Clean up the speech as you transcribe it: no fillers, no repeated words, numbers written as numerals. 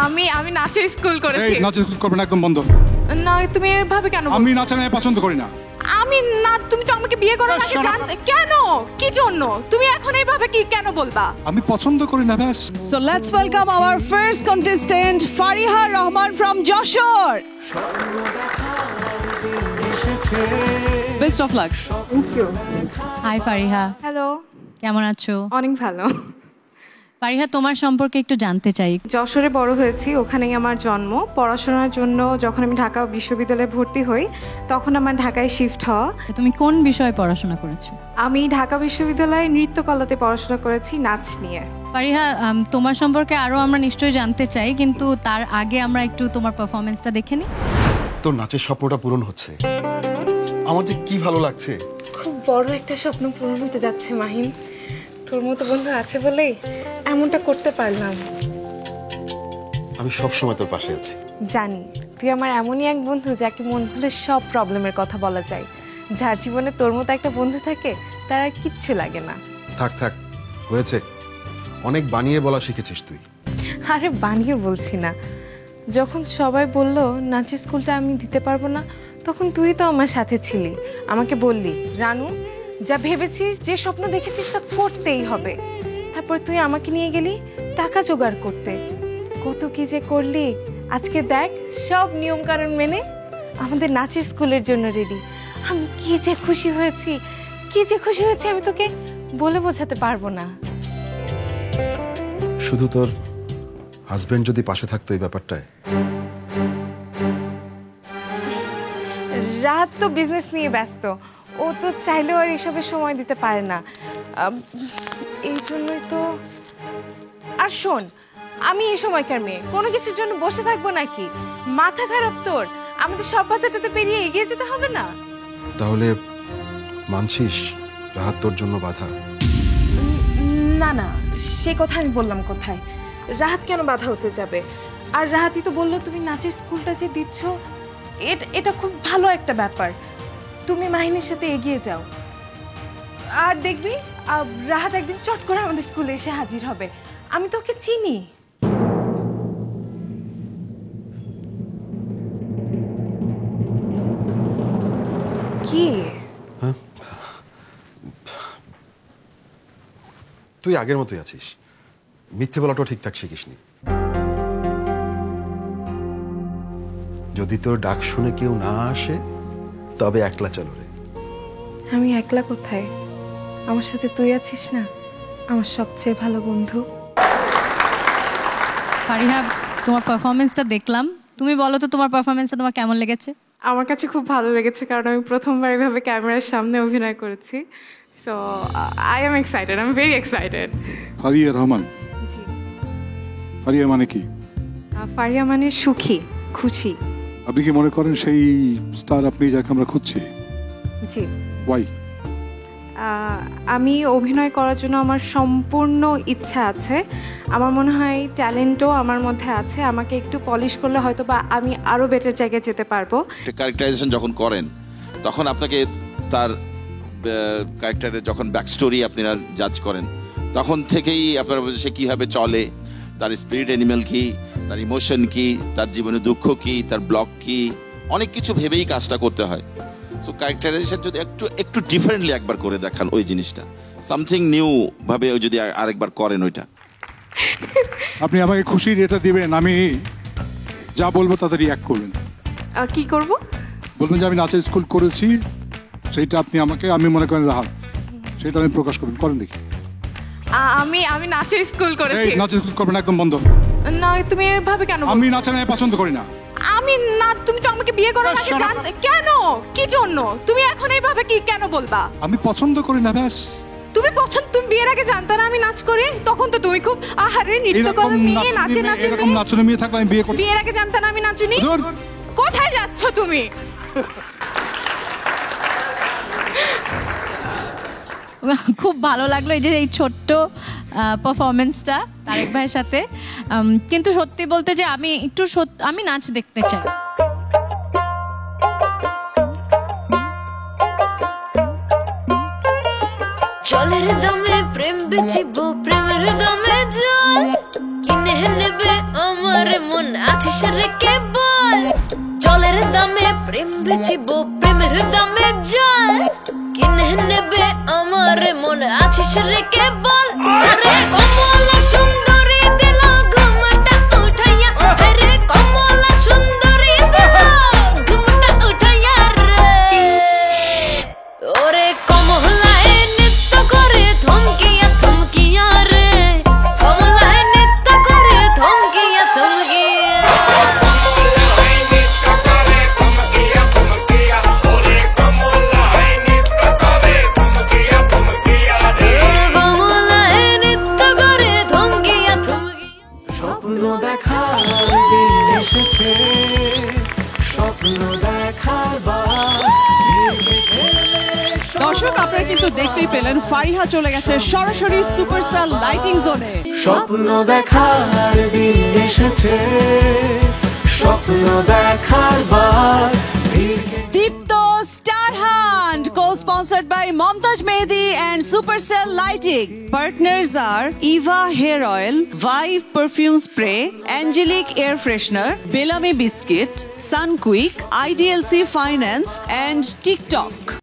আমি আমি নাচের স্কুল করেছি। এই নাচের স্কুল করবে না, একদম বন্ধ। না তুমি এভাবে কেন? আমি নাচা আমি পছন্দ করি না। আমি না, তুমি তো আমাকে বিয়ে করার আগে জানতে কেন? কি জন্য তুমি এখন এইভাবে কি কেন বলবা? আমি পছন্দ করি না ব্যাস। So let's welcome our first contestant Fariha Rahman from Joshore. Best of luck. Thank you. Hi Fariha, hello, কেমন আছো? অনেক ভালো। ফারিহা, তোমার সম্পর্কে একটু জানতে চাই। যশোরে বড় হয়েছি, ওখানেই আমার জন্ম। পড়াশোনার জন্য যখন আমি ঢাকা বিশ্ববিদ্যালয়ে ভর্তি হই তখন আমার ঢাকায় শিফট হওয়া। তুমি কোন বিষয়ে পড়াশোনা করেছো? আমি ঢাকা বিশ্ববিদ্যালয়ে নৃত্যকলাতে পড়াশোনা করেছি, নাচ নিয়ে। ফারিহা, তোমার সম্পর্কে আরো আমরা নিশ্চয়ই জানতে চাই, কিন্তু তার আগে আমরা একটু তোমার পারফরমেন্সটা দেখে নিই। তোর নাচের স্বপ্নটা পূরণ হচ্ছে, আমার যে কি ভালো লাগছে। খুব বড় একটা স্বপ্ন পূরণ হতে যাচ্ছে মাহিন। তোর মতো বন্ধু আছে বলেই এমনটা করতে পারলাম। আমি সব সময় তোর পাশে আছি। জানি তুই আমার এমনই এক বন্ধু যাকে মন খুলে সব প্রবলেমের কথা বলা যায়। যার জীবনে তোর মতো একটা বন্ধু থাকে তার আর কিচ্ছু লাগে না। থাক থাক, হয়েছে, অনেক বানিয়ে বলা শিখেছিস তুই। আরে বানিয়ে বলছি না, যখন সবাই বলল নাচের স্কুলটা আমি দিতে পারবো না, তখন তুই তো আমার সাথে ছিলি। আমাকে বললি, রানু যা ভেবেছিস, যে স্বপ্ন দেখেছিস তা করতেই হবে। তারপর তুই আমাকে নিয়ে গেলি টাকা জোগাড় করতে। কত কি যে করলি, আজকে দেখ সব নিয়ম কানুন মেনে আমাদের নাচের স্কুলের জন্য রেডি। আমি কি যে খুশি হয়েছি, কি যে খুশি হয়েছি, আমি তোকে বলে বোঝাতে পারবো না। শুধু তোর হাজবেন্ড যদি পাশে থাকতো এই ব্যাপারটায়। রাত তো বিজনেস নিয়ে ব্যস্ত, ও তো চাইলেও আর এসবের সময় দিতে পারে না। এই জন্যই তো। আর শোন, আমি এই সময়কার মেয়ে, কোনো কিছুর জন্য বসে থাকবো নাকি? মাথা খারাপ তোর? আমাদের সব বাধাটাতে পেরিয়ে এগিয়ে যেতে হবে না? তাহলে মানছিস রাহাত তোর জন্য বাধা? না না, সে কথা আমি বললাম কোথায়? রাহাত কেন বাধা হতে যাবে? আর রাহাতই তো বললো তুমি নাচের স্কুলটা যে দিচ্ছ এটা খুব ভালো একটা ব্যাপার। তুমি মাহিনের সাথে এগিয়ে যাও, আর দেখবি রাহাত একদিন চট করে আমাদের স্কুলে এসে হাজির হবে। আমি তোকে চিনি। কি? তুই আগের মতোই আছিস, মিথ্যে বলাটাও ঠিকঠাক শিখিসনি। যদি তোর ডাক শুনে কেউ না আসে তবে একলা চলো রে। আমি একলা কোথায়? আমার সাথে তুই আছিস না, আমার সবচেয়ে ভালো বন্ধু। ফারিহা, তোমার পারফরমেন্সটা দেখলাম, তুমি বলো তো তোমার পারফরমেন্সটা তোমার কেমন লেগেছে? আমার কাছে খুব ভালো লেগেছে, কারণ আমি প্রথমবার এভাবে ক্যামেরার সামনে অভিনয় করেছি। So I am excited, I am very excited. Faria Rahman, Faria মানে কি? ফারিয়া মানে সুখী, খুশি। আপনি কি মনে করেন সেই স্টার আপনি যাকে আমরা খুঁজছি? জি। ওয়াই? আমি অভিনয় করার জন্য আমার সম্পূর্ণ ইচ্ছা আছে। আমার মনে হয় ট্যালেন্টও আমার মধ্যে আছে। আমাকে একটু পলিশ করলে হয়তো বা আমি আরও বেটার জায়গায় যেতে পারবো। ক্যারেক্টারাইজেশন যখন করেন তখন আপনাকে তার ক্যারেক্টারের যখন ব্যাক স্টোরি আপনারা জাজ করেন, তখন থেকেই আপনারা সে কীভাবে চলে, তার স্পিরিট অ্যানিমেল কি, তার ইমোশন কি, তার জীবনে দুঃখ কি, তার ব্লক কি, অনেক কিছু ভেবেই কাজটা করতে হয়। সো ক্যারেক্টারাইজেশন যদি একটু একটু ডিফারেন্টলি একবার করে দেখান ওই জিনিসটা, সামথিং নিউ ভাবে যদি আরেকবার করেন ওইটা। আপনি আমাকে খুশির এটা দিবেন, আমি যা বলবো তাতে রিঅ্যাক্ট করবেন। কি করব? বলবেন যে আমি নাচের স্কুল করেছি, সেইটা আপনি আমাকে, আমি মনে করেন রাহাত, সেটা আমি প্রকাশ করবেন। করেন দেখি। আমি নাচের স্কুল করেছি। এই নাচের স্কুল করবেন, একদম বন্ধ। না তুমি এভাবে কেন? আমি নাচা আমি পছন্দ করি না। আমি না, তুমি তো আমাকে বিয়ে করার আগে জানতে কেন? কি জন্য তুমি এখন এইভাবে কি কেন বলবা? আমি পছন্দ করি না ব্যাস। তুমি বিয়ের আগে জানতে না আমি নাচ করি? তখন তো তুমি খুব আহারে নৃত্যকলা মেয়ে, নাচে নাচে এরকম নাচনে মেয়ে থাকলে আমি বিয়ে করি। বিয়ের আগে জানতে না আমি নাচুনি? কোথায় যাচ্ছ তুমি? খুব ভালো লাগলো এই যে এই ছোট্ট পারফরমেন্সটা তারেক ভাইয়ের সাথে। কিন্তু সত্যি বলতে যে আমি একটু আমি নাচ দেখতে চাই। জলের দামে প্রেম বেচিব, প্রেমের দামে জল কিনে নেবে আমার আছিস রে কেবল জলের দামে প্রেম বেচিব প্রেমের দামে জল কিনে নেবে আমার মন আছিস রে কেবল আরে কমলা সুন্দরী দিল ঘুমটা উঠাইয়া আরে কমলা সুন্দরী দিল ঘুমটা উঠাইয়া রে ওরে কমলায় নৃত্য করে থমকিয়া থমকিয়া রে কমলায় নৃত্য করে থমকিয়া থমকিয়া কমলায় নৃত্য করে থমকিয়া থমকিয়া স্বপ্ন দেখার দিন এসেছে স্বপ্ন দেখাবার দর্শক আপনারা কিন্তু দেখতেই পেলেন ফারিহা চলে গেছে সরাসরি সুপারস্টার লাইটিং জোনে। স্বপ্ন দেখার দিন এসেছে স্বপ্ন দেখাবার Deepto star hunt co-sponsored by Momtaj Mehdi and Superstar Lighting. Partners are Eva Hair Oil, Vive Perfume Spray, Angelic Air Freshener, Bellamy Biscuit, Sunquick, IDLC Finance and TikTok.